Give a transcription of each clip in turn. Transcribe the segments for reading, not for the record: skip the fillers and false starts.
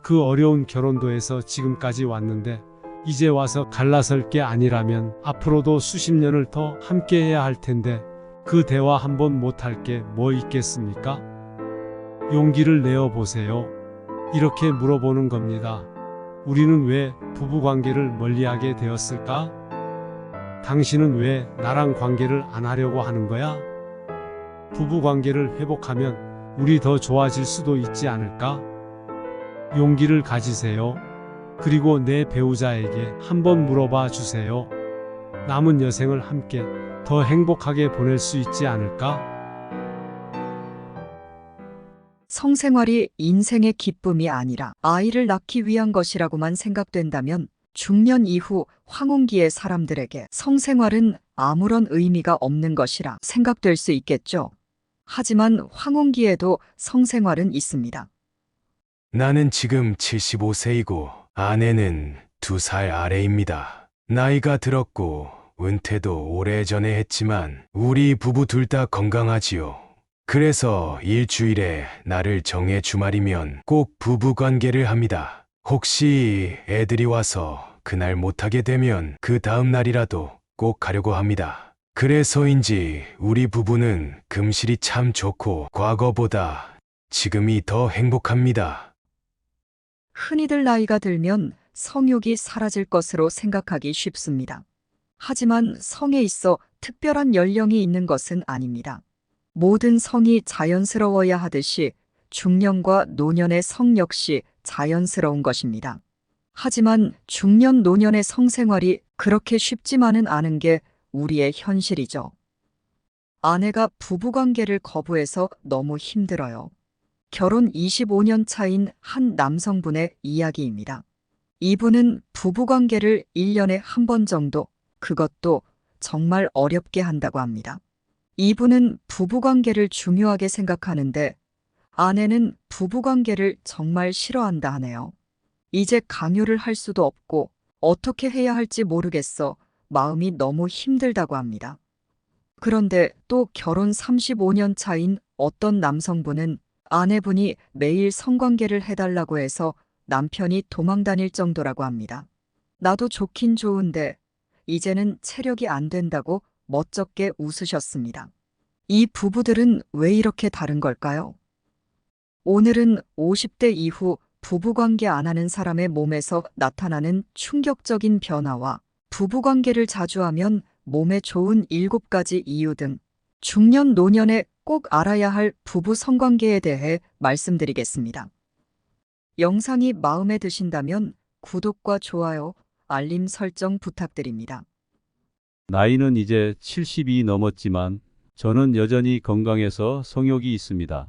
그 어려운 결혼도에서 지금까지 왔는데 이제 와서 갈라설 게 아니라면 앞으로도 수십 년을 더 함께 해야 할 텐데 그 대화 한번 못할 게 뭐 있겠습니까? 용기를 내어 보세요. 이렇게 물어보는 겁니다. 우리는 왜 부부관계를 멀리하게 되었을까? 당신은 왜 나랑 관계를 안 하려고 하는 거야? 부부관계를 회복하면 우리 더 좋아질 수도 있지 않을까? 용기를 가지세요. 그리고 내 배우자에게 한번 물어봐 주세요. 남은 여생을 함께 더 행복하게 보낼 수 있지 않을까? 성생활이 인생의 기쁨이 아니라 아이를 낳기 위한 것이라고만 생각된다면 중년 이후 황혼기의 사람들에게 성생활은 아무런 의미가 없는 것이라 생각될 수 있겠죠. 하지만 황혼기에도 성생활은 있습니다. 나는 지금 75세이고 아내는 2살 아래입니다. 나이가 들었고 은퇴도 오래전에 했지만 우리 부부 둘 다 건강하지요. 그래서 일주일에 날을 정해 주말이면 꼭 부부관계를 합니다. 혹시 애들이 와서 그날 못하게 되면 그 다음 날이라도 꼭 가려고 합니다. 그래서인지 우리 부부는 금실이 참 좋고 과거보다 지금이 더 행복합니다. 흔히들 나이가 들면 성욕이 사라질 것으로 생각하기 쉽습니다. 하지만 성에 있어 특별한 연령이 있는 것은 아닙니다. 모든 성이 자연스러워야 하듯이 중년과 노년의 성 역시 자연스러운 것입니다. 하지만 중년 노년의 성생활이 그렇게 쉽지만은 않은 게 우리의 현실이죠. 아내가 부부관계를 거부해서 너무 힘들어요. 결혼 25년 차인 한 남성분의 이야기입니다. 이분은 부부관계를 1년에 한 번 정도, 그것도 정말 어렵게 한다고 합니다. 이분은 부부관계를 중요하게 생각하는데 아내는 부부관계를 정말 싫어한다 하네요. 이제 강요를 할 수도 없고 어떻게 해야 할지 모르겠어 마음이 너무 힘들다고 합니다. 그런데 또 결혼 35년 차인 어떤 남성분은 아내분이 매일 성관계를 해달라고 해서 남편이 도망다닐 정도라고 합니다. 나도 좋긴 좋은데 이제는 체력이 안 된다고 멋쩍게 웃으셨습니다. 이 부부들은 왜 이렇게 다른 걸까요? 오늘은 50대 이후 부부관계 안 하는 사람의 몸에서 나타나는 충격적인 변화와 부부관계를 자주 하면 몸에 좋은 7가지 이유 등 중년 노년에 꼭 알아야 할 부부 성관계에 대해 말씀드리겠습니다. 영상이 마음에 드신다면 구독과 좋아요, 알림 설정 부탁드립니다. 나이는 이제 70이 넘었지만 저는 여전히 건강해서 성욕이 있습니다.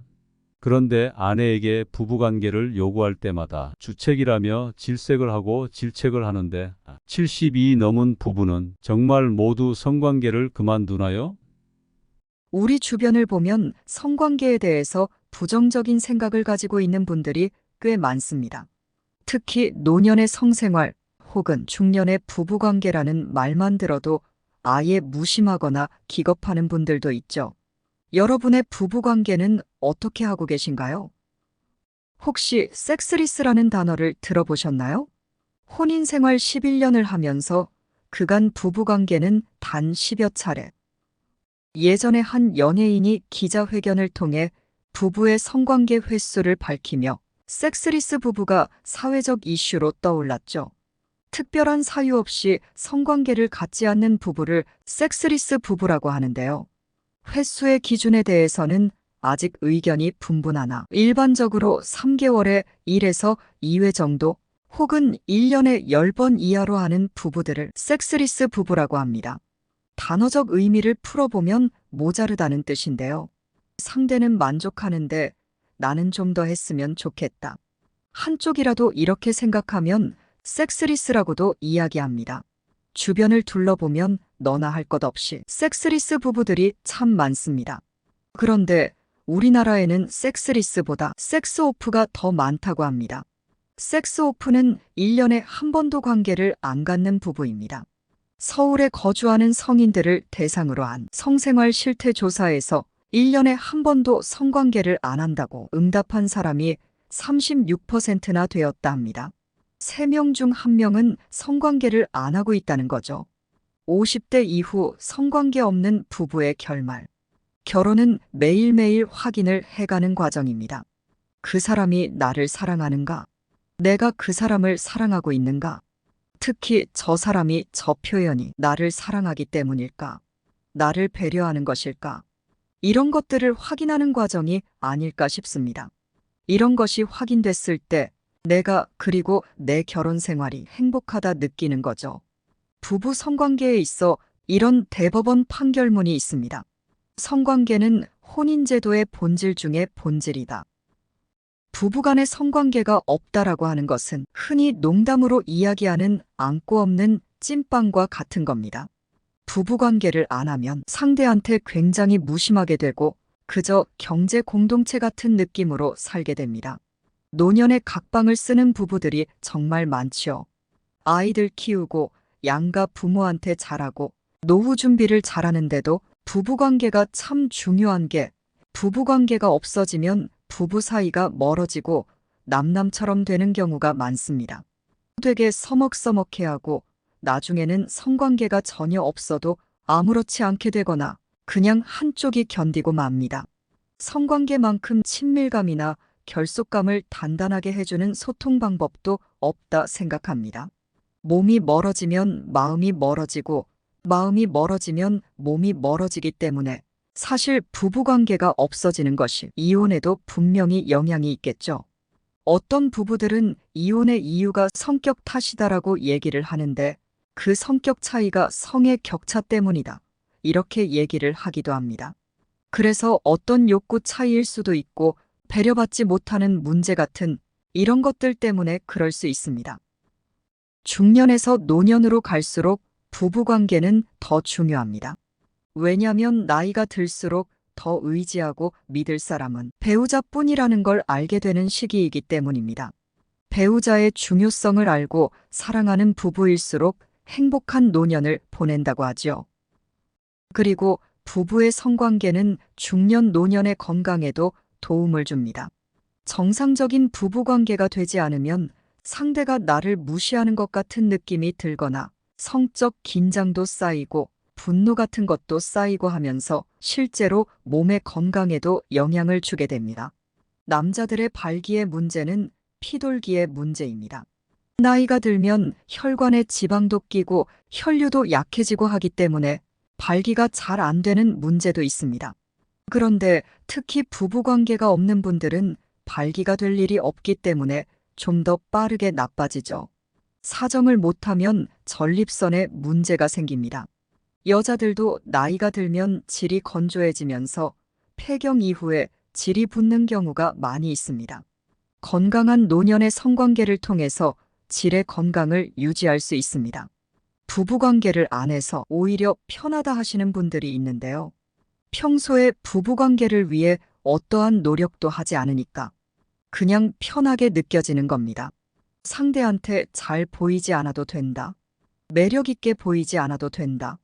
그런데 아내에게 부부관계를 요구할 때마다 주책이라며 질색을 하고 질책을 하는데 70이 넘은 부부는 정말 모두 성관계를 그만두나요? 우리 주변을 보면 성관계에 대해서 부정적인 생각을 가지고 있는 분들이 꽤 많습니다. 특히 노년의 성생활 혹은 중년의 부부관계라는 말만 들어도 아예 무심하거나 기겁하는 분들도 있죠. 여러분의 부부관계는 어떻게 하고 계신가요? 혹시 섹스리스라는 단어를 들어보셨나요? 혼인생활 11년을 하면서 그간 부부관계는 단 10여 차례. 예전에 한 연예인이 기자회견을 통해 부부의 성관계 횟수를 밝히며 섹스리스 부부가 사회적 이슈로 떠올랐죠. 특별한 사유 없이 성관계를 갖지 않는 부부를 섹스리스 부부라고 하는데요. 횟수의 기준에 대해서는 아직 의견이 분분하나 일반적으로 3개월에 1에서 2회 정도 혹은 1년에 10번 이하로 하는 부부들을 섹스리스 부부라고 합니다. 단어적 의미를 풀어보면 모자르다는 뜻인데요. 상대는 만족하는데 나는 좀 더 했으면 좋겠다. 한쪽이라도 이렇게 생각하면 섹스리스라고도 이야기합니다. 주변을 둘러보면 너나 할 것 없이 섹스리스 부부들이 참 많습니다. 그런데 우리나라에는 섹스리스보다 섹스오프가 더 많다고 합니다. 섹스오프는 1년에 한 번도 관계를 안 갖는 부부입니다. 서울에 거주하는 성인들을 대상으로 한 성생활 실태 조사에서 1년에 한 번도 성관계를 안 한다고 응답한 사람이 36%나 되었다 합니다. 3명 중 1명은 성관계를 안 하고 있다는 거죠. 50대 이후 성관계 없는 부부의 결말. 결혼은 매일매일 확인을 해가는 과정입니다. 그 사람이 나를 사랑하는가? 내가 그 사람을 사랑하고 있는가? 특히 저 사람이 저 표현이 나를 사랑하기 때문일까? 나를 배려하는 것일까? 이런 것들을 확인하는 과정이 아닐까 싶습니다. 이런 것이 확인됐을 때 내가 그리고 내 결혼 생활이 행복하다 느끼는 거죠. 부부 성관계에 있어 이런 대법원 판결문이 있습니다. 성관계는 혼인제도의 본질 중의 본질이다. 부부간의 성관계가 없다라고 하는 것은 흔히 농담으로 이야기하는 안고 없는 찐빵과 같은 겁니다. 부부관계를 안 하면 상대한테 굉장히 무심하게 되고 그저 경제 공동체 같은 느낌으로 살게 됩니다. 노년의 각방을 쓰는 부부들이 정말 많지요. 아이들 키우고 양가 부모한테 잘하고 노후 준비를 잘하는데도 부부관계가 참 중요한 게 부부관계가 없어지면 부부 사이가 멀어지고 남남처럼 되는 경우가 많습니다. 되게 서먹서먹해하고 나중에는 성관계가 전혀 없어도 아무렇지 않게 되거나 그냥 한쪽이 견디고 맙니다. 성관계만큼 친밀감이나 결속감을 단단하게 해주는 소통 방법도 없다 생각합니다. 몸이 멀어지면 마음이 멀어지고 마음이 멀어지면 몸이 멀어지기 때문에 사실 부부관계가 없어지는 것이 이혼에도 분명히 영향이 있겠죠. 어떤 부부들은 이혼의 이유가 성격 탓이다라고 얘기를 하는데 그 성격 차이가 성의 격차 때문이다. 이렇게 얘기를 하기도 합니다. 그래서 어떤 욕구 차이일 수도 있고 배려받지 못하는 문제 같은 이런 것들 때문에 그럴 수 있습니다. 중년에서 노년으로 갈수록 부부관계는 더 중요합니다. 왜냐하면 나이가 들수록 더 의지하고 믿을 사람은 배우자뿐이라는 걸 알게 되는 시기이기 때문입니다. 배우자의 중요성을 알고 사랑하는 부부일수록 행복한 노년을 보낸다고 하죠. 그리고 부부의 성관계는 중년 노년의 건강에도 도움을 줍니다. 정상적인 부부관계가 되지 않으면 상대가 나를 무시하는 것 같은 느낌이 들거나 성적 긴장도 쌓이고 분노 같은 것도 쌓이고 하면서 실제로 몸의 건강에도 영향을 주게 됩니다. 남자들의 발기의 문제는 피돌기의 문제입니다. 나이가 들면 혈관에 지방도 끼고 혈류도 약해지고 하기 때문에 발기가 잘 안 되는 문제도 있습니다. 그런데 특히 부부관계가 없는 분들은 발기가 될 일이 없기 때문에 좀 더 빠르게 나빠지죠. 사정을 못하면 전립선에 문제가 생깁니다. 여자들도 나이가 들면 질이 건조해지면서 폐경 이후에 질이 붙는 경우가 많이 있습니다. 건강한 노년의 성관계를 통해서 질의 건강을 유지할 수 있습니다. 부부관계를 안 해서 오히려 편하다 하시는 분들이 있는데요. 평소에 부부관계를 위해 어떠한 노력도 하지 않으니까 그냥 편하게 느껴지는 겁니다. 상대한테 잘 보이지 않아도 된다. 매력 있게 보이지 않아도 된다.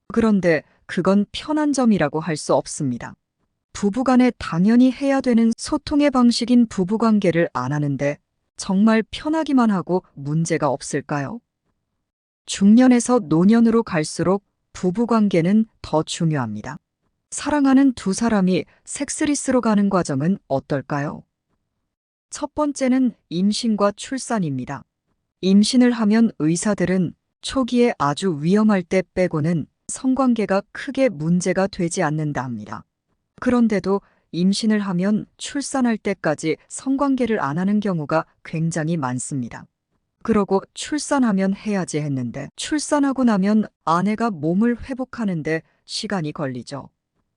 그런데 그건 편한 점이라고 할 수 없습니다. 부부간에 당연히 해야 되는 소통의 방식인 부부관계를 안 하는데 정말 편하기만 하고 문제가 없을까요? 중년에서 노년으로 갈수록 부부관계는 더 중요합니다. 사랑하는 두 사람이 섹스리스로 가는 과정은 어떨까요? 첫 번째는 임신과 출산입니다. 임신을 하면 의사들은 초기에 아주 위험할 때 빼고는 성관계가 크게 문제가 되지 않는다 합니다. 그런데도 임신을 하면 출산할 때까지 성관계를 안 하는 경우가 굉장히 많습니다. 그러고 출산하면 해야지 했는데 출산하고 나면 아내가 몸을 회복하는데 시간이 걸리죠.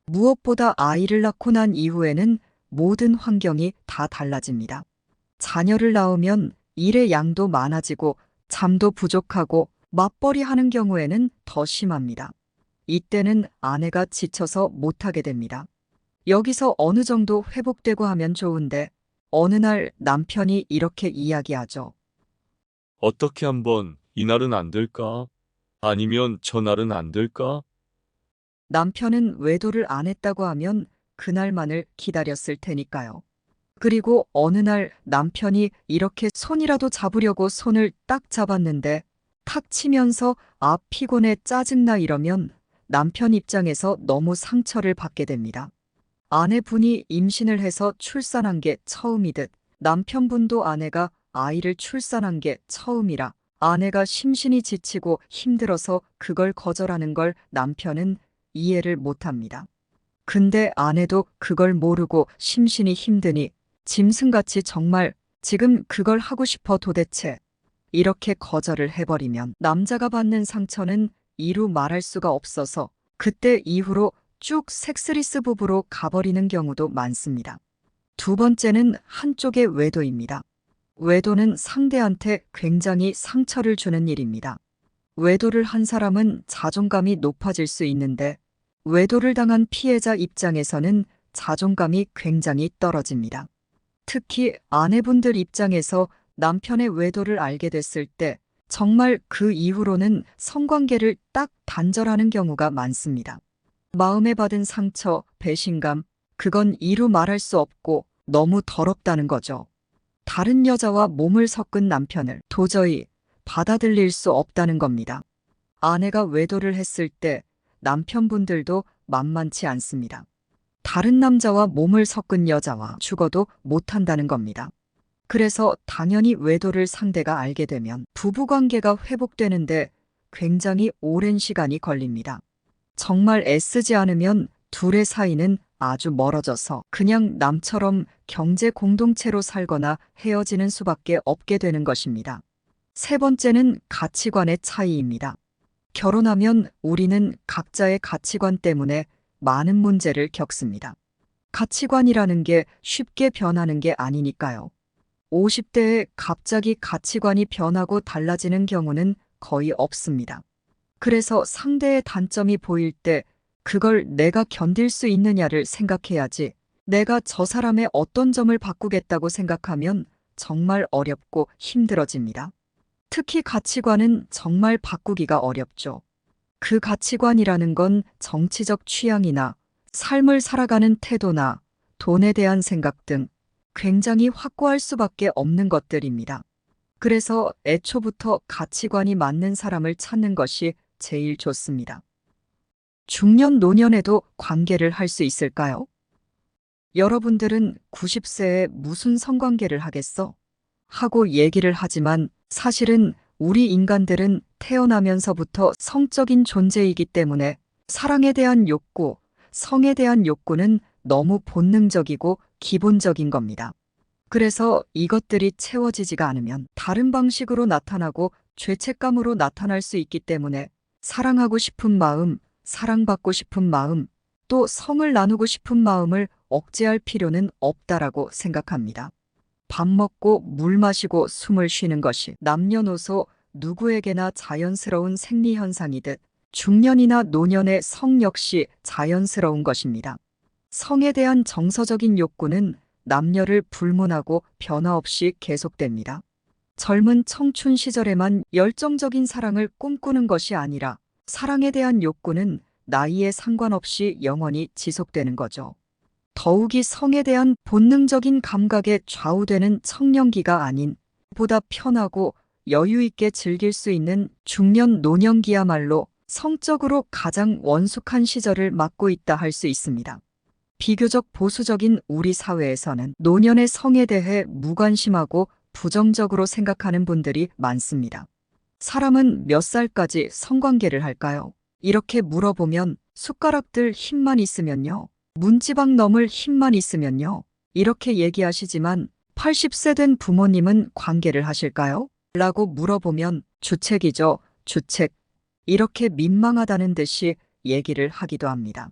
무엇보다 아이를 낳고 난 이후에는 모든 환경이 다 달라집니다. 자녀를 낳으면 일의 양도 많아지고 잠도 부족하고 맞벌이 하는 경우에는 더 심합니다. 이때는 아내가 지쳐서 못하게 됩니다. 여기서 어느 정도 회복되고 하면 좋은데 어느 날 남편이 이렇게 이야기하죠. 어떻게 한번 이날은 안 될까? 아니면 저날은 안 될까? 남편은 외도를 안 했다고 하면 그날만을 기다렸을 테니까요. 그리고 어느 날 남편이 이렇게 손이라도 잡으려고 손을 딱 잡았는데 탁 치면서 아 피곤해 짜증나 이러면 남편 입장에서 너무 상처를 받게 됩니다. 아내분이 임신을 해서 출산한 게 처음이듯 남편분도 아내가 아이를 출산한 게 처음이라 아내가 심신이 지치고 힘들어서 그걸 거절하는 걸 남편은 이해를 못합니다. 근데 아내도 그걸 모르고 심신이 힘드니 짐승같이 정말 지금 그걸 하고 싶어 도대체 이렇게 거절을 해버리면 남자가 받는 상처는 이루 말할 수가 없어서 그때 이후로 쭉 섹스리스 부부로 가버리는 경우도 많습니다. 두 번째는 한쪽의 외도입니다. 외도는 상대한테 굉장히 상처를 주는 일입니다. 외도를 한 사람은 자존감이 높아질 수 있는데 외도를 당한 피해자 입장에서는 자존감이 굉장히 떨어집니다. 특히 아내분들 입장에서 남편의 외도를 알게 됐을 때 정말 그 이후로는 성관계를 딱 단절하는 경우가 많습니다. 마음에 받은 상처, 배신감, 그건 이루 말할 수 없고 너무 더럽다는 거죠. 다른 여자와 몸을 섞은 남편을 도저히 받아들일 수 없다는 겁니다. 아내가 외도를 했을 때 남편분들도 만만치 않습니다. 다른 남자와 몸을 섞은 여자와 죽어도 못한다는 겁니다. 그래서 당연히 외도를 상대가 알게 되면 부부관계가 회복되는데 굉장히 오랜 시간이 걸립니다. 정말 애쓰지 않으면 둘의 사이는 아주 멀어져서 그냥 남처럼 경제 공동체로 살거나 헤어지는 수밖에 없게 되는 것입니다. 세 번째는 가치관의 차이입니다. 결혼하면 우리는 각자의 가치관 때문에 많은 문제를 겪습니다. 가치관이라는 게 쉽게 변하는 게 아니니까요. 50대에 갑자기 가치관이 변하고 달라지는 경우는 거의 없습니다. 그래서 상대의 단점이 보일 때 그걸 내가 견딜 수 있느냐를 생각해야지 내가 저 사람의 어떤 점을 바꾸겠다고 생각하면 정말 어렵고 힘들어집니다. 특히 가치관은 정말 바꾸기가 어렵죠. 그 가치관이라는 건 정치적 취향이나 삶을 살아가는 태도나 돈에 대한 생각 등 굉장히 확고할 수밖에 없는 것들입니다. 그래서 애초부터 가치관이 맞는 사람을 찾는 것이 제일 좋습니다. 중년 노년에도 관계를 할 수 있을까요? 여러분들은 90세에 무슨 성관계를 하겠어? 하고 얘기를 하지만 사실은 우리 인간들은 태어나면서부터 성적인 존재이기 때문에 사랑에 대한 욕구, 성에 대한 욕구는 너무 본능적이고 기본적인 겁니다. 그래서 이것들이 채워지지가 않으면 다른 방식으로 나타나고 죄책감으로 나타날 수 있기 때문에 사랑하고 싶은 마음, 사랑받고 싶은 마음, 또 성을 나누고 싶은 마음을 억제할 필요는 없다라고 생각합니다. 밥 먹고 물 마시고 숨을 쉬는 것이 남녀노소 누구에게나 자연스러운 생리현상이듯 중년이나 노년의 성 역시 자연스러운 것입니다. 성에 대한 정서적인 욕구는 남녀를 불문하고 변화 없이 계속됩니다. 젊은 청춘 시절에만 열정적인 사랑을 꿈꾸는 것이 아니라 사랑에 대한 욕구는 나이에 상관없이 영원히 지속되는 거죠. 더욱이 성에 대한 본능적인 감각에 좌우되는 청년기가 아닌 보다 편하고 여유 있게 즐길 수 있는 중년 노년기야말로 성적으로 가장 원숙한 시절을 맞고 있다 할 수 있습니다. 비교적 보수적인 우리 사회에서는 노년의 성에 대해 무관심하고 부정적으로 생각하는 분들이 많습니다. 사람은 몇 살까지 성관계를 할까요? 이렇게 물어보면 숟가락들 힘만 있으면요. 문지방 넘을 힘만 있으면요. 이렇게 얘기하시지만 80세 된 부모님은 관계를 하실까요? 라고 물어보면 주책이죠. 주책. 이렇게 민망하다는 듯이 얘기를 하기도 합니다.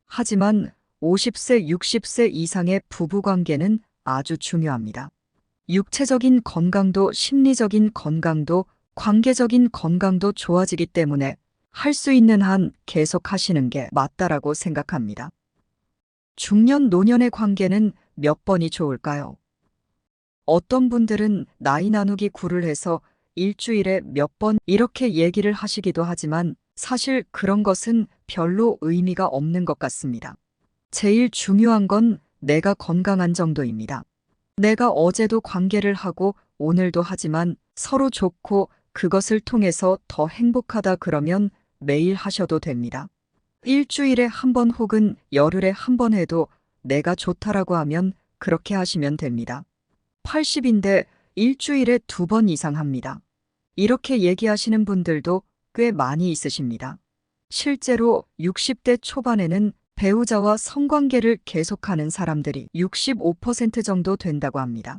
하지만 50세, 60세 이상의 부부관계는 아주 중요합니다. 육체적인 건강도 심리적인 건강도 관계적인 건강도 좋아지기 때문에 할 수 있는 한 계속 하시는 게 맞다라고 생각합니다. 중년 노년의 관계는 몇 번이 좋을까요? 어떤 분들은 나이 나누기 구를 해서 일주일에 몇 번 이렇게 얘기를 하시기도 하지만 사실 그런 것은 별로 의미가 없는 것 같습니다. 제일 중요한 건 내가 건강한 정도입니다. 내가 어제도 관계를 하고 오늘도 하지만 서로 좋고 그것을 통해서 더 행복하다 그러면 매일 하셔도 됩니다. 일주일에 한 번 혹은 열흘에 한 번 해도 내가 좋다라고 하면 그렇게 하시면 됩니다. 80인데 일주일에 2번 이상 합니다. 이렇게 얘기하시는 분들도 꽤 많이 있으십니다. 실제로 60대 초반에는 배우자와 성관계를 계속하는 사람들이 65% 정도 된다고 합니다.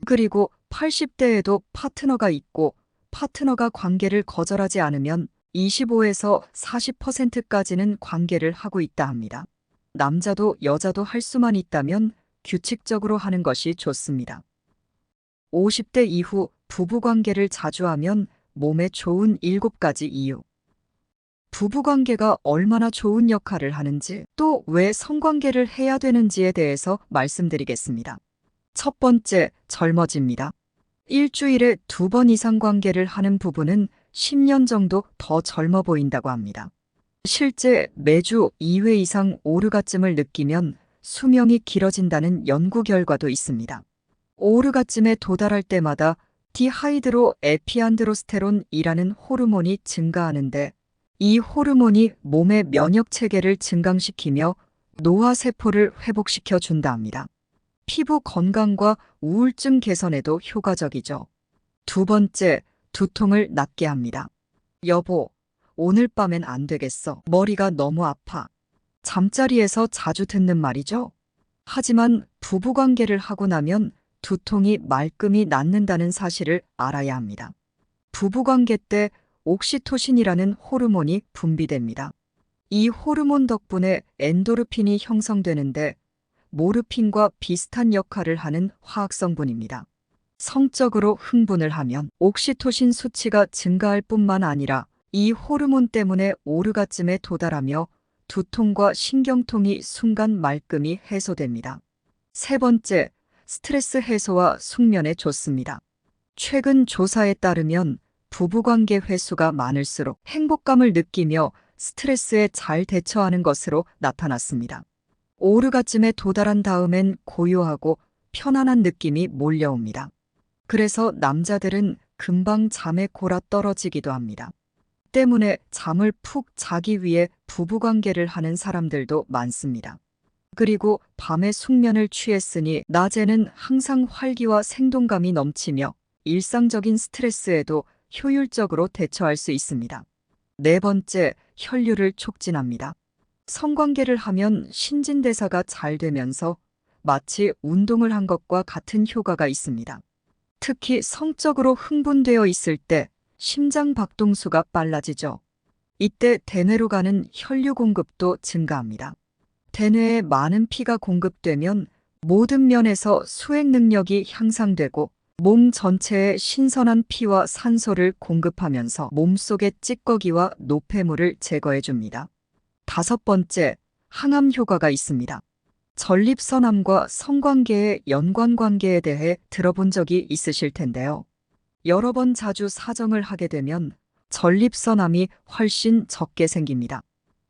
그리고 80대에도 파트너가 있고 파트너가 관계를 거절하지 않으면 25에서 40%까지는 관계를 하고 있다 합니다. 남자도 여자도 할 수만 있다면 규칙적으로 하는 것이 좋습니다. 50대 이후 부부관계를 자주 하면 몸에 좋은 7가지 이유. 부부관계가 얼마나 좋은 역할을 하는지, 또 왜 성관계를 해야 되는지에 대해서 말씀드리겠습니다. 첫 번째, 젊어집니다. 일주일에 2번 이상 관계를 하는 부부는 10년 정도 더 젊어 보인다고 합니다. 실제 매주 2회 이상 오르가즘을 느끼면 수명이 길어진다는 연구 결과도 있습니다. 오르가즘에 도달할 때마다 디하이드로 에피안드로스테론이라는 호르몬이 증가하는데 이 호르몬이 몸의 면역 체계를 증강시키며 노화 세포를 회복시켜 준다 합니다. 피부 건강과 우울증 개선에도 효과적이죠. 두 번째, 두통을 낫게 합니다. 여보, 오늘 밤엔 안 되겠어. 머리가 너무 아파. 잠자리에서 자주 듣는 말이죠. 하지만 부부관계를 하고 나면 두통이 말끔히 낫는다는 사실을 알아야 합니다. 부부관계 때 옥시토신이라는 호르몬이 분비됩니다. 이 호르몬 덕분에 엔도르핀이 형성되는데 모르핀과 비슷한 역할을 하는 화학성분입니다. 성적으로 흥분을 하면 옥시토신 수치가 증가할 뿐만 아니라 이 호르몬 때문에 오르가즘에 도달하며 두통과 신경통이 순간 말끔히 해소됩니다. 세 번째, 스트레스 해소와 숙면에 좋습니다. 최근 조사에 따르면 부부관계 횟수가 많을수록 행복감을 느끼며 스트레스에 잘 대처하는 것으로 나타났습니다. 오르가즘에 도달한 다음엔 고요하고 편안한 느낌이 몰려옵니다. 그래서 남자들은 금방 잠에 골아 떨어지기도 합니다. 때문에 잠을 푹 자기 위해 부부관계를 하는 사람들도 많습니다. 그리고 밤에 숙면을 취했으니 낮에는 항상 활기와 생동감이 넘치며 일상적인 스트레스에도 효율적으로 대처할 수 있습니다. 네 번째, 혈류를 촉진합니다. 성관계를 하면 신진대사가 잘 되면서 마치 운동을 한 것과 같은 효과가 있습니다. 특히 성적으로 흥분되어 있을 때 심장 박동수가 빨라지죠. 이때 대뇌로 가는 혈류 공급도 증가합니다. 대뇌에 많은 피가 공급되면 모든 면에서 수행 능력이 향상되고 몸 전체에 신선한 피와 산소를 공급하면서 몸속의 찌꺼기와 노폐물을 제거해 줍니다. 다섯 번째, 항암 효과가 있습니다. 전립선암과 성관계의 연관관계에 대해 들어본 적이 있으실 텐데요. 여러 번 자주 사정을 하게 되면 전립선암이 훨씬 적게 생깁니다.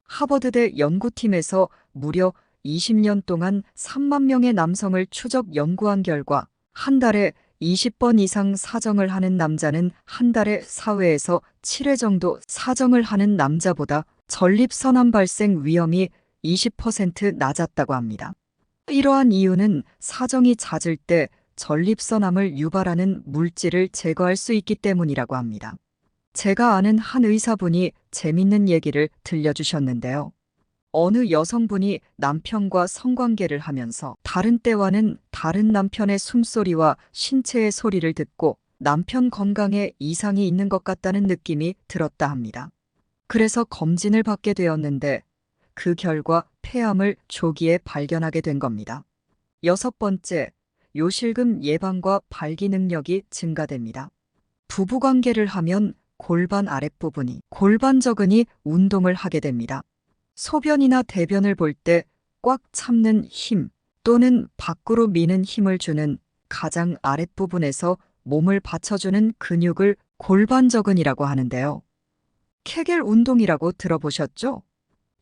하버드대 연구팀에서 무려 20년 동안 3만 명의 남성을 추적 연구한 결과 한 달에 20번 이상 사정을 하는 남자는 한 달에 4회에서 7회 정도 사정을 하는 남자보다 전립선암 발생 위험이 20% 낮았다고 합니다. 이러한 이유는 사정이 잦을 때 전립선암을 유발하는 물질을 제거할 수 있기 때문이라고 합니다. 제가 아는 한 의사분이 재밌는 얘기를 들려주셨는데요. 어느 여성분이 남편과 성관계를 하면서 다른 때와는 다른 남편의 숨소리와 신체의 소리를 듣고 남편 건강에 이상이 있는 것 같다는 느낌이 들었다 합니다. 그래서 검진을 받게 되었는데 그 결과 폐암을 조기에 발견하게 된 겁니다. 여섯 번째, 요실금 예방과 발기 능력이 증가됩니다. 부부관계를 하면 골반 아랫부분이 골반저근이 운동을 하게 됩니다. 소변이나 대변을 볼 때 꽉 참는 힘 또는 밖으로 미는 힘을 주는 가장 아랫부분에서 몸을 받쳐주는 근육을 골반저근이라고 하는데요. 케겔 운동이라고 들어보셨죠?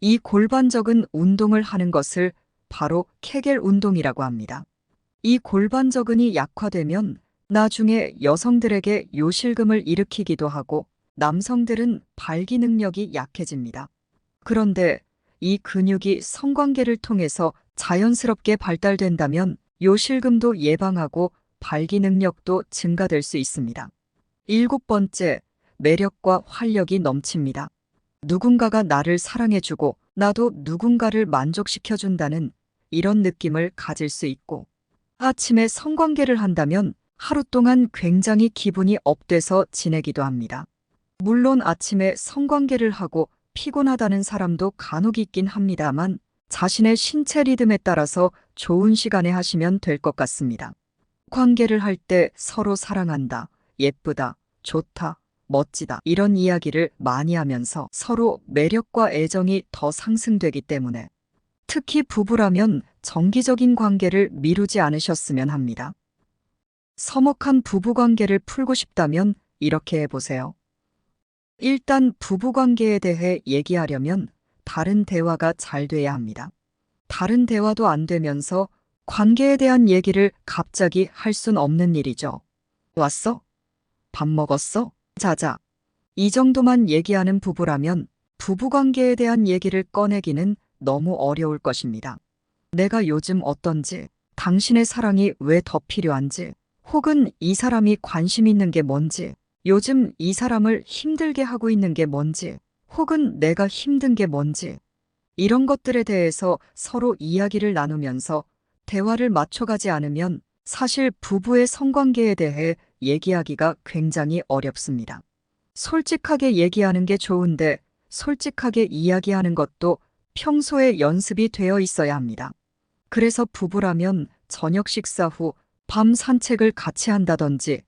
이 골반저근 운동을 하는 것을 바로 케겔 운동이라고 합니다. 이 골반저근이 약화되면 나중에 여성들에게 요실금을 일으키기도 하고 남성들은 발기 능력이 약해집니다. 그런데 이 근육이 성관계를 통해서 자연스럽게 발달된다면 요실금도 예방하고 발기 능력도 증가될 수 있습니다. 7번째, 매력과 활력이 넘칩니다. 누군가가 나를 사랑해주고 나도 누군가를 만족시켜준다는 이런 느낌을 가질 수 있고, 아침에 성관계를 한다면 하루 동안 굉장히 기분이 업돼서 지내기도 합니다. 물론 아침에 성관계를 하고 피곤하다는 사람도 간혹 있긴 합니다만 자신의 신체 리듬에 따라서 좋은 시간에 하시면 될 것 같습니다. 관계를 할 때 서로 사랑한다, 예쁘다, 좋다, 멋지다 이런 이야기를 많이 하면서 서로 매력과 애정이 더 상승되기 때문에 특히 부부라면 정기적인 관계를 미루지 않으셨으면 합니다. 서먹한 부부관계를 풀고 싶다면 이렇게 해보세요. 일단 부부관계에 대해 얘기하려면 다른 대화가 잘 돼야 합니다. 다른 대화도 안 되면서 관계에 대한 얘기를 갑자기 할 순 없는 일이죠. 왔어? 밥 먹었어? 자자. 이 정도만 얘기하는 부부라면 부부관계에 대한 얘기를 꺼내기는 너무 어려울 것입니다. 내가 요즘 어떤지, 당신의 사랑이 왜 더 필요한지, 혹은 이 사람이 관심 있는 게 뭔지, 요즘 이 사람을 힘들게 하고 있는 게 뭔지, 혹은 내가 힘든 게 뭔지, 이런 것들에 대해서 서로 이야기를 나누면서 대화를 맞춰가지 않으면 사실 부부의 성관계에 대해 얘기하기가 굉장히 어렵습니다. 솔직하게 얘기하는 게 좋은데 솔직하게 이야기하는 것도 평소에 연습이 되어 있어야 합니다. 그래서 부부라면 저녁 식사 후 밤 산책을 같이 한다든지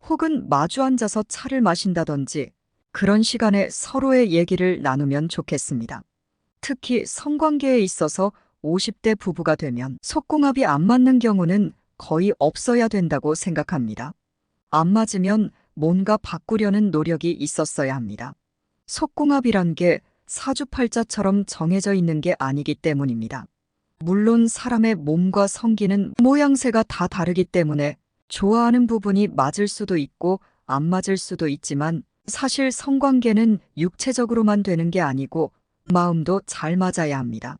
혹은 마주 앉아서 차를 마신다든지 그런 시간에 서로의 얘기를 나누면 좋겠습니다. 특히 성관계에 있어서 50대 부부가 되면 속궁합이 안 맞는 경우는 거의 없어야 된다고 생각합니다. 안 맞으면 뭔가 바꾸려는 노력이 있었어야 합니다. 속궁합이란 게 사주팔자처럼 정해져 있는 게 아니기 때문입니다. 물론 사람의 몸과 성기는 모양새가 다 다르기 때문에 좋아하는 부분이 맞을 수도 있고 안 맞을 수도 있지만 사실 성관계는 육체적으로만 되는 게 아니고 마음도 잘 맞아야 합니다.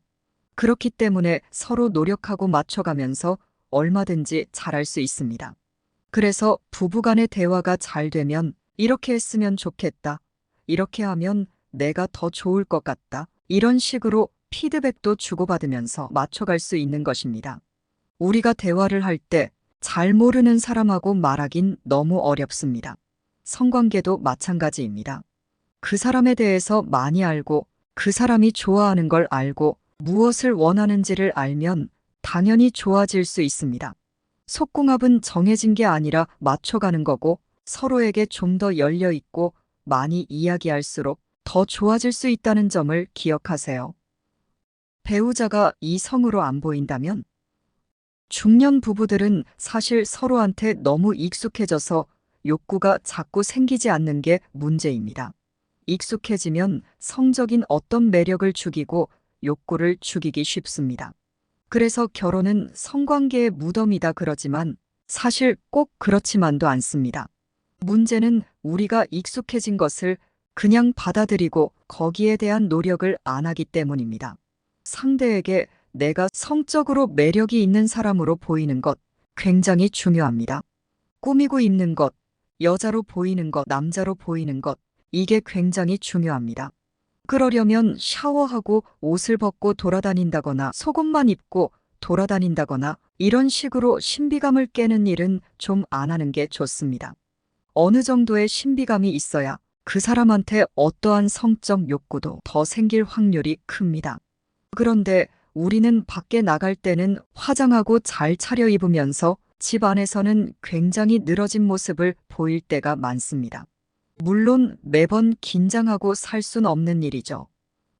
그렇기 때문에 서로 노력하고 맞춰가면서 얼마든지 잘할 수 있습니다. 그래서 부부간의 대화가 잘 되면 이렇게 했으면 좋겠다. 이렇게 하면 내가 더 좋을 것 같다. 이런 식으로 피드백도 주고받으면서 맞춰갈 수 있는 것입니다. 우리가 대화를 할 때 잘 모르는 사람하고 말하긴 너무 어렵습니다. 성관계도 마찬가지입니다. 그 사람에 대해서 많이 알고 그 사람이 좋아하는 걸 알고 무엇을 원하는지를 알면 당연히 좋아질 수 있습니다. 속궁합은 정해진 게 아니라 맞춰가는 거고 서로에게 좀 더 열려 있고 많이 이야기할수록 더 좋아질 수 있다는 점을 기억하세요. 배우자가 이성으로 안 보인다면 중년 부부들은 사실 서로한테 너무 익숙해져서 욕구가 자꾸 생기지 않는 게 문제입니다. 익숙해지면 성적인 어떤 매력을 죽이고 욕구를 죽이기 쉽습니다. 그래서 결혼은 성관계의 무덤이다 그러지만 사실 꼭 그렇지만도 않습니다. 문제는 우리가 익숙해진 것을 그냥 받아들이고 거기에 대한 노력을 안 하기 때문입니다. 상대에게 내가 성적으로 매력이 있는 사람으로 보이는 것 굉장히 중요합니다. 꾸미고 입는 것, 여자로 보이는 것, 남자로 보이는 것, 이게 굉장히 중요합니다. 그러려면 샤워하고 옷을 벗고 돌아다닌다거나 속옷만 입고 돌아다닌다거나 이런 식으로 신비감을 깨는 일은 좀 안 하는 게 좋습니다. 어느 정도의 신비감이 있어야 그 사람한테 어떠한 성적 욕구도 더 생길 확률이 큽니다. 그런데 우리는 밖에 나갈 때는 화장하고 잘 차려입으면서 집 안에서는 굉장히 늘어진 모습을 보일 때가 많습니다. 물론 매번 긴장하고 살 순 없는 일이죠.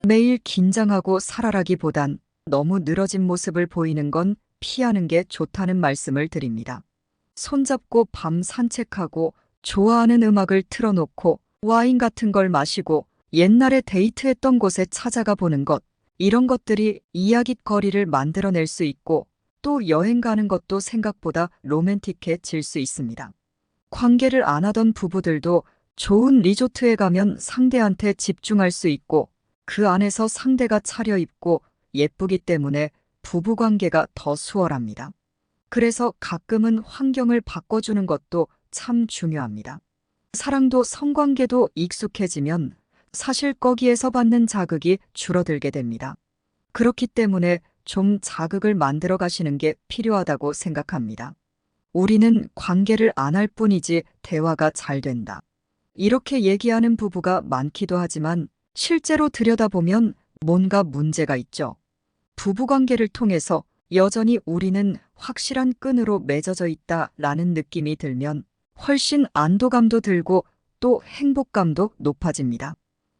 매일 긴장하고 살아라기보단 너무 늘어진 모습을 보이는 건 피하는 게 좋다는 말씀을 드립니다. 손잡고 밤 산책하고 좋아하는 음악을 틀어놓고 와인 같은 걸 마시고 옛날에 데이트했던 곳에 찾아가 보는 것, 이런 것들이 이야깃거리를 만들어낼 수 있고 또 여행 가는 것도 생각보다 로맨틱해질 수 있습니다. 관계를 안 하던 부부들도 좋은 리조트에 가면 상대한테 집중할 수 있고 그 안에서 상대가 차려입고 예쁘기 때문에 부부관계가 더 수월합니다. 그래서 가끔은 환경을 바꿔주는 것도 참 중요합니다. 사랑도 성관계도 익숙해지면 사실 거기에서 받는 자극이 줄어들게 됩니다. 그렇기 때문에 좀 자극을 만들어 가시는 게 필요하다고 생각합니다. 우리는 관계를 안 할 뿐이지 대화가 잘 된다. 이렇게 얘기하는 부부가 많기도 하지만 실제로 들여다보면 뭔가 문제가 있죠. 부부관계를 통해서 여전히 우리는 확실한 끈으로 맺어져 있다라는 느낌이 들면 훨씬 안도감도 들고 또 행복감도 높아집니다.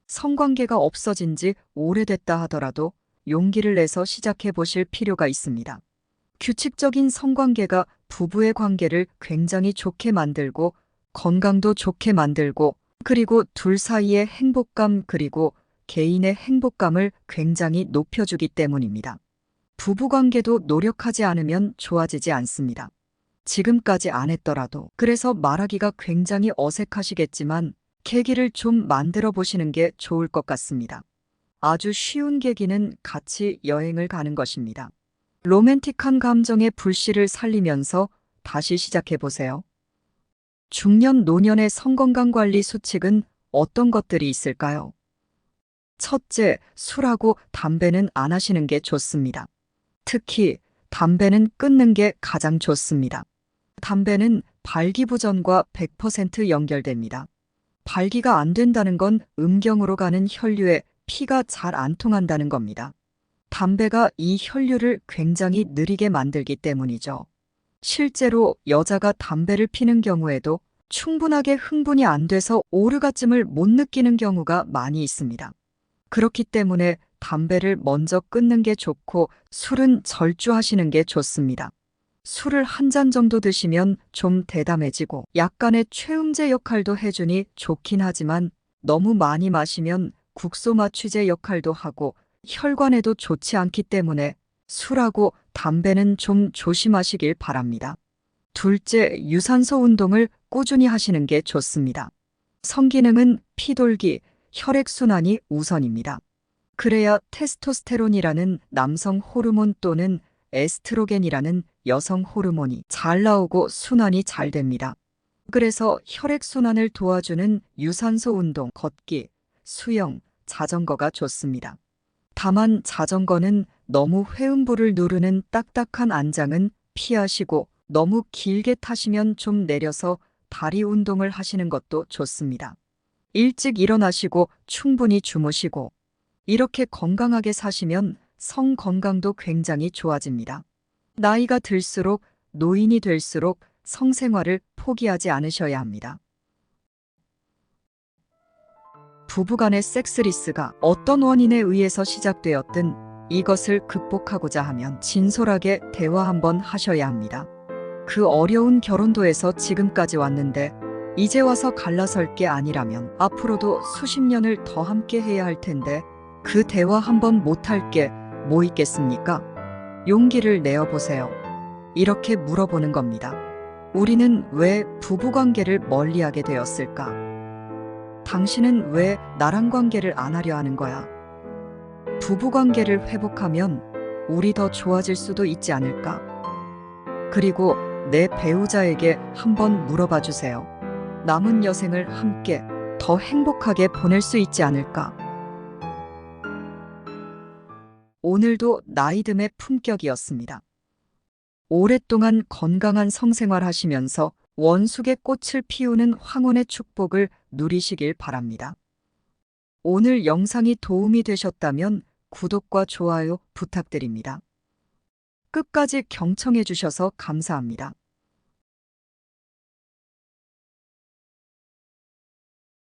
성관계가 없어진 지 오래됐다 하더라도 용기를 내서 시작해 보실 필요가 있습니다. 규칙적인 성관계가 부부의 관계를 굉장히 좋게 만들고 건강도 좋게 만들고 그리고 둘 사이의 행복감 그리고 개인의 행복감을 굉장히 높여주기 때문입니다. 부부관계도 노력하지 않으면 좋아지지 않습니다. 지금까지 안 했더라도 그래서 말하기가 굉장히 어색하시겠지만 계기를 좀 만들어 보시는 게 좋을 것 같습니다. 아주 쉬운 계기는 같이 여행을 가는 것입니다. 로맨틱한 감정의 불씨를 살리면서 다시 시작해 보세요. 중년 노년의 성건강관리 수칙은 어떤 것들이 있을까요? 첫째, 술하고 담배는 안 하시는 게 좋습니다. 특히 담배는 끊는 게 가장 좋습니다. 담배는 발기부전과 100% 연결됩니다. 발기가 안 된다는 건 음경으로 가는 혈류에 피가 잘 안 통한다는 겁니다. 담배가 이 혈류를 굉장히 느리게 만들기 때문이죠. 실제로 여자가 담배를 피는 경우에도 충분하게 흥분이 안 돼서 오르가즘을 못 느끼는 경우가 많이 있습니다. 그렇기 때문에 담배를 먼저 끊는 게 좋고 술은 절주하시는 게 좋습니다. 술을 한 잔 정도 드시면 좀 대담해지고 약간의 최음제 역할도 해주니 좋긴 하지만 너무 많이 마시면 국소마 취제 역할도 하고 혈관에도 좋지 않기 때문에 술하고 담배는 좀 조심하시길 바랍니다. 둘째, 유산소 운동을 꾸준히 하시는 게 좋습니다. 성기능은 피돌기, 혈액순환이 우선입니다. 그래야 테스토스테론이라는 남성 호르몬 또는 에스트로겐이라는 여성 호르몬이 잘 나오고 순환이 잘 됩니다. 그래서 혈액순환을 도와주는 유산소 운동, 걷기, 수영, 자전거가 좋습니다. 다만 자전거는 너무 회음부를 누르는 딱딱한 안장은 피하시고 너무 길게 타시면 좀 내려서 다리 운동을 하시는 것도 좋습니다. 일찍 일어나시고 충분히 주무시고 이렇게 건강하게 사시면 성 건강도 굉장히 좋아집니다. 나이가 들수록 노인이 될수록 성생활을 포기하지 않으셔야 합니다. 부부간의 섹스리스가 어떤 원인에 의해서 시작되었든 이것을 극복하고자 하면 진솔하게 대화 한번 하셔야 합니다. 그 어려운 결혼도에서 지금까지 왔는데 이제 와서 갈라설 게 아니라면 앞으로도 수십 년을 더 함께 해야 할 텐데 그 대화 한번 못할 게 뭐 있겠습니까? 용기를 내어보세요. 이렇게 물어보는 겁니다. 우리는 왜 부부관계를 멀리하게 되었을까? 당신은 왜 나랑 관계를 안 하려 하는 거야? 부부관계를 회복하면 우리 더 좋아질 수도 있지 않을까? 그리고 내 배우자에게 한번 물어봐 주세요. 남은 여생을 함께 더 행복하게 보낼 수 있지 않을까? 오늘도 나이듦의 품격이었습니다. 오랫동안 건강한 성생활 하시면서 원숙의 꽃을 피우는 황혼의 축복을 누리시길 바랍니다. 오늘 영상이 도움이 되셨다면 구독과 좋아요 부탁드립니다. 끝까지 경청해 주셔서 감사합니다.